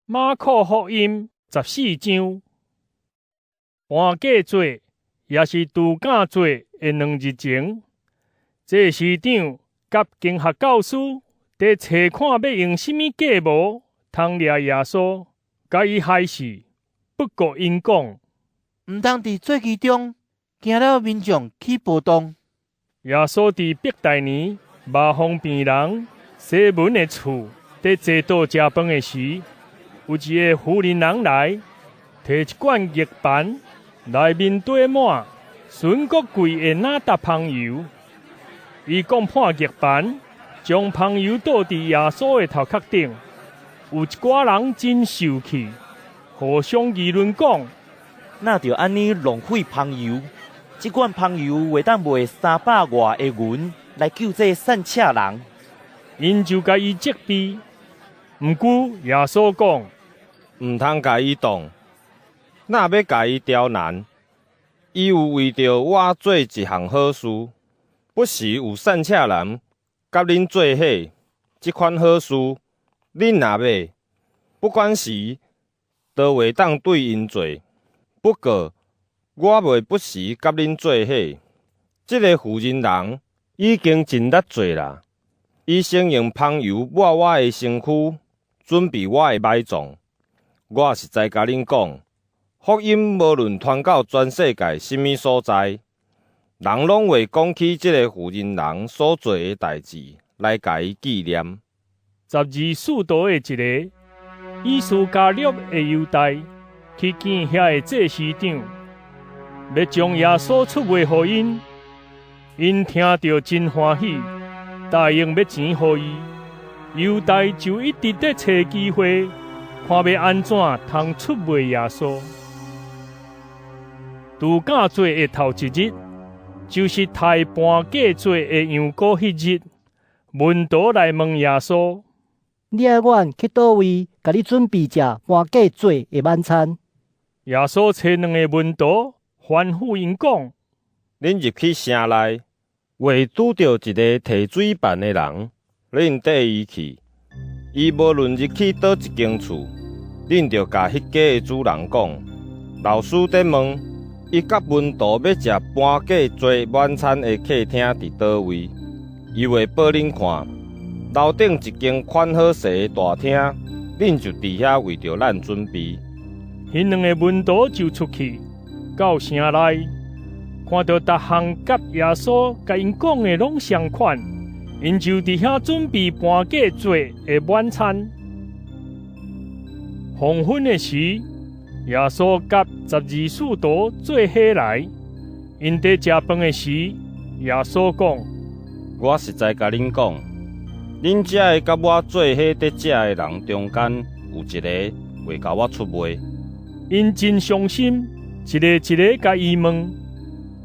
马可福音14章，搬假节也是除酵节的2日前，这市长甲经学教师在找看要用什么假模通掠耶稣，甲伊害死。不过因讲，毋通伫做期中惊了民众起暴动。耶稣伫伯大尼麻风病人西门的厝，在坐倒食饭的时，有一个妇人人来，摕一罐玉盘，内面堆满纯国贵的哪达香油。伊讲破玉盘，将香油倒伫耶稣的头壳顶，有一寡人真受气，互相议论讲：那着安尼浪费香油，这罐香油会当卖300外的银来救这散车人。因就甲伊责备。毋过耶稣讲，毋通甲伊动，若要甲伊刁难，伊有为着我做一项好事，不时有散车人甲恁做伙，即款好事，恁若要，不管时，都会当对因做。不过，我袂不时甲恁做伙。即个妇人人已经真力做啦，伊先用香油抹我的身躯，准备我的埋葬。我实在甲恁讲，福音无论传到全世界什么所在，人拢会讲起即个妇人人所做的代志来甲伊纪念。12使徒的一个，以斯加略的犹大，去见遐的祭司长，要将耶稣出卖互因。因听到真欢喜，答应要钱互伊。犹大就一直在找机会，看要安怎通出卖耶稣。除酵节的头一日，就是太搬假节的羊羔迄日，门徒来问耶稣：你爱阮去倒位，甲你准备食搬假节的晚餐？耶稣找2个门徒，吩咐因讲：恁入去城内，会拄到一个提水bàn的人，恁缀伊去。伊无论入去倒一间厝，恁着甲迄家的主人讲：老师在问，伊甲门徒要食搬假节晚餐的客厅伫倒位，伊会报恁看。楼顶一间宽好势的大厅，恁就伫遐为着咱准备。迄2个门徒就出去，到城内，看到逐项甲耶稣甲因讲的拢相款，因就伫遐准备搬假节的晚餐。黄昏的时，耶稣甲12使徒做伙来，因伫食饭的时，耶稣讲：我实在甲恁讲，恁遮的甲我做伙伫食的人中间，有一个会甲我出卖。因真伤心，一个甲伊问：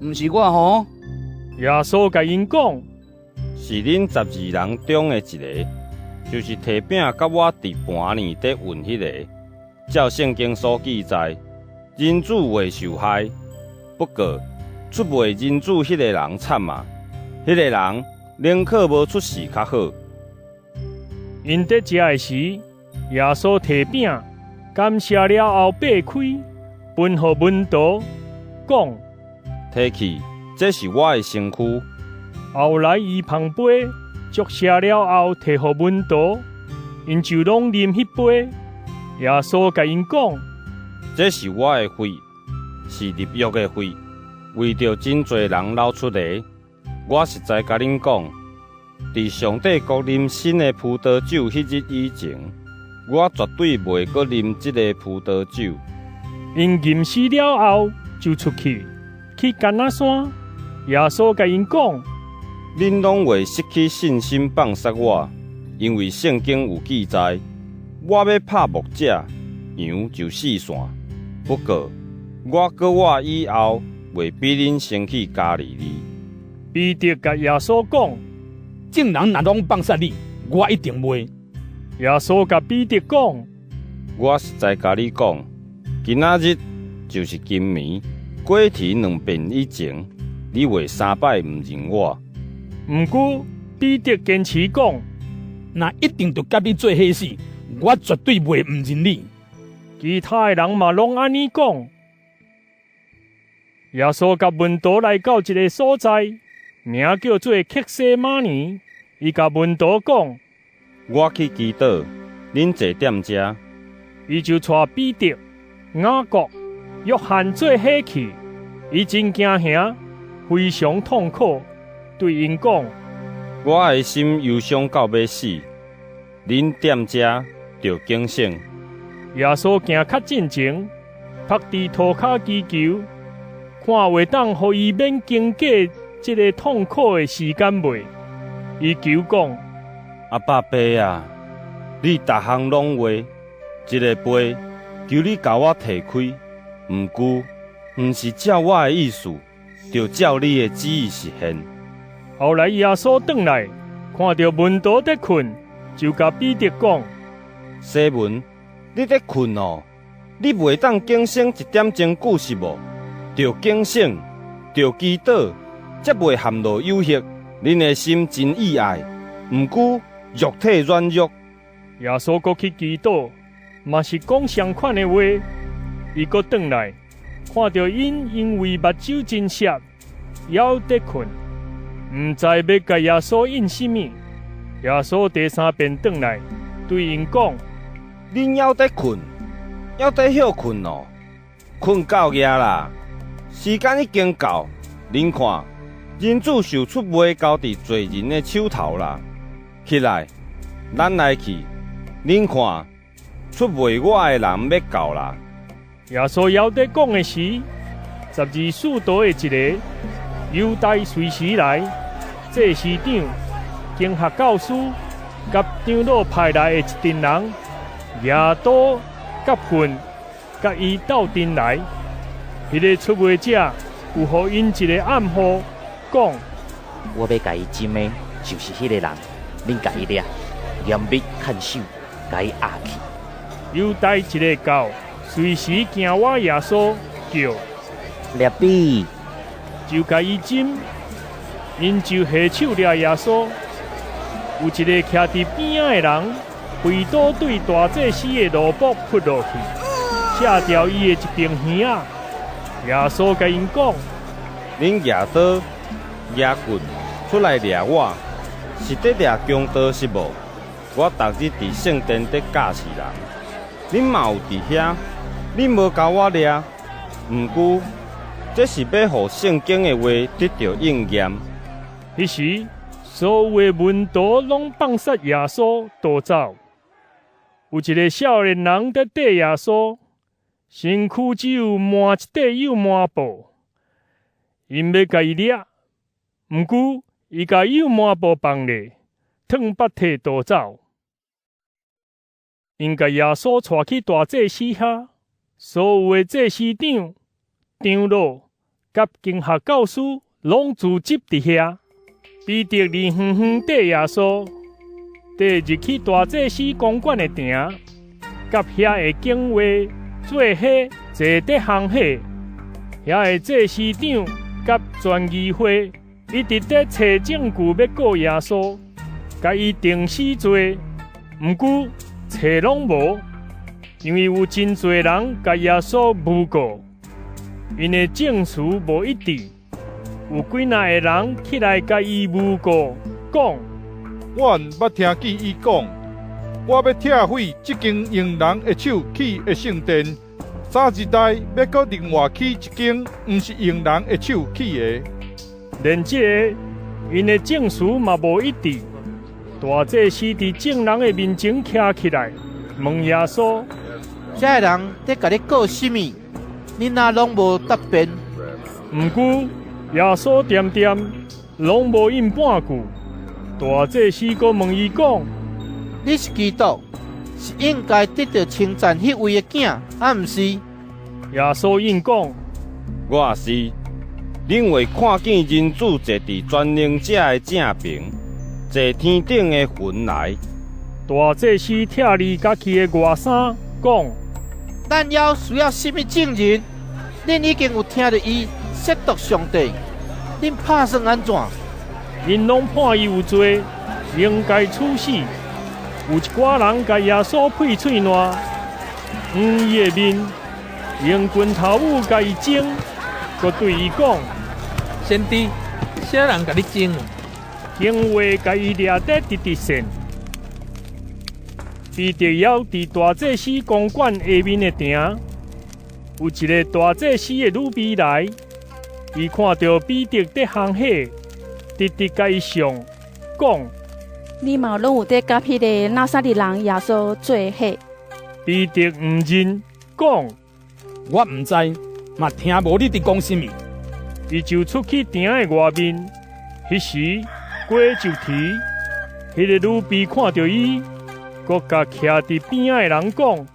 毋是我吼？耶稣甲因讲：是恁12人中的一个，就是摕饼甲我伫盘里底运迄个。照圣经所记载，人子会受害，不过出卖人子迄个人惨啊！迄个人宁可无出事较好。因伫食的时，耶稣摕饼，感谢了后掰开，分互门徒，讲：摕去，这是我的身躯。后来伊捧杯，祝谢了后，摕互门徒，因就拢啉迄杯。耶稣甲因讲：这是我的血，是立约的血，为着真侪人流出来。我实在甲恁讲，伫上帝国啉新的葡萄酒迄日以前，我绝对袂阁啉即个葡萄酒。因吟诗了后，就出去橄榄山。耶稣甲因讲：恁拢会失去信心放杀我，因为圣经有记载，我要拍木者，羊就四线。不过，我以后会比恁先去加利利。彼得甲耶稣讲：众人若拢放杀你，我一定袂。耶稣甲彼得讲：我实在甲你讲，今仔日就是今暝，过天2遍以前，你会3摆毋认我。毋过彼得坚持讲：那一定就甲你做伙死，我绝对袂唔认你。其他的人嘛拢安尼讲。耶稣甲门徒来到一个所在，名叫做客西马尼。伊甲门徒讲：“我去祈祷，恁坐踮遮。”伊就带彼得、雅各、约翰做伙去。伊真惊吓，非常痛苦，对因讲：“我的心忧伤到要死，恁踮遮就警醒。”耶稣行较进前，趴伫涂骹祈求，看会当互伊免经过这个痛苦的时间未？伊求讲：“阿爸爸啊，你逐项拢话，这个杯求你甲我摕开，毋过毋是照我的意思，就照你的旨意实现。”后来耶稣转来，看到门徒在困，就甲彼得讲：“西门，你在困哦？你袂当警醒一点钟久是无？着警醒，着祈祷，才袂陷落有隙。恁的心真意爱，毋过肉体软弱。”耶稣搁去祈祷，嘛是讲相款的话。伊搁转来，看到因为目睭真涩，还在困，毋知要甲耶稣应什么。耶稣第三遍转来，对因讲：“恁还在困，还在休困哦？困够夜啦，时间已经到。恁看，人子受出卖交伫罪人的手头啦。起来，咱来去。恁看，出卖我的人要到啦。”耶稣还在讲的时，12使徒的一个犹大随时来，祭司长、经学教师、甲长老派来的一群人，耶稣甲棍甲伊斗阵来。迄个出卖者有互因一个暗号，讲：“我要甲伊针的，就是迄个人，恁甲伊掠，严密看守，甲伊压去。”犹大一个到，随时惊我耶稣叫，掠比，就甲伊针，因就下手掠耶稣。有一个徛伫边仔的人，回倒对大祭司的奴仆扑落去，扯掉伊的一柄耳仔。耶稣甲因讲：“恁举刀、举棍出来掠我，是伫掠强盗是无？我逐日伫圣殿伫教示人，恁嘛有伫遐，恁无甲我掠。毋过，这是要互圣经的话得到应验。”迄时，所有的门徒拢放杀耶稣逃走。有一个少年人在缀耶稣，身躯只有满一块幼麻布，因要甲伊掠，毋过伊甲幼麻布放咧，脱八体逃走。因甲耶稣带去大祭司遐，所有的祭司长、长老甲经学教师拢聚集伫遐。彼得离远远缀耶稣，缀入去大祭司公馆的埕，甲遐的警卫做伙坐伫行火。遐的祭司长甲全议会一直在找证据要告耶稣，甲伊定死罪，毋过找拢无，因为有真侪人甲耶稣诬告，因的证词无一致。有几若个人起来甲伊诬告，讲：“阮捌听见伊讲，我要拆毁这间用人的手起的圣殿，3日内要搁另外起一间，毋是用人的手起的。”连这个因的证词嘛无一致。大祭司伫众人的面前徛起来，问耶稣：“这个人在甲你告什么？你哪拢无答辩？”毋过耶稣点点拢无应半句。大祭司阁问伊讲：“你是基督，是应该得到称赞迄位的囝，毋是？”耶稣应讲：“我也是。恁会看见人子坐伫全能者的正边，坐天顶的云来。”大祭司拆离家己的外衫，讲：“咱要需要什么证人？恁已经有听到伊亵渎上帝，恁拍算安怎？”因拢判伊有罪，应该处死。有一寡人甲耶稣配喙烂，伊的面，用拳头舞甲伊争，佮对伊讲：先知，啥人甲你争？经话甲伊掠得直直线。彼得要伫大祭司公馆下面的亭，有一个大祭司的女婢来，伊看到彼得在行喜，直直甲伊上讲：你嘛拢有在甲迄个拿撒勒人耶稣做伙？彼得唔认，讲：我唔知，嘛听无你伫讲什么。伊就出去亭的外面，迄时鸡就啼，迄个女婢看到伊。佮甲徛伫边仔的人讲，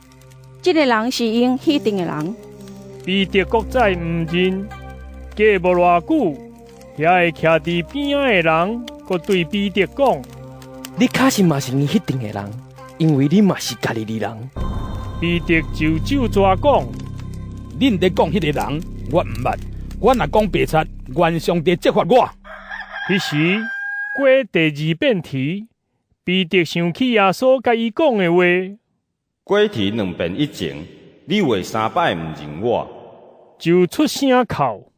这个人是因迄顶的人。彼得国再唔认，过无偌久，遐个徛伫边仔的人，佮对彼得讲：你确实嘛是因迄顶的人，因为你嘛是加利利人。彼得就咒抓讲：恁在讲迄个人，我唔捌。我若讲白贼，愿上帝责罚我。迄时过第二遍啼。彼得想起耶稣甲伊讲的话，过啼2遍以前，你为3摆唔认我，就出声哭。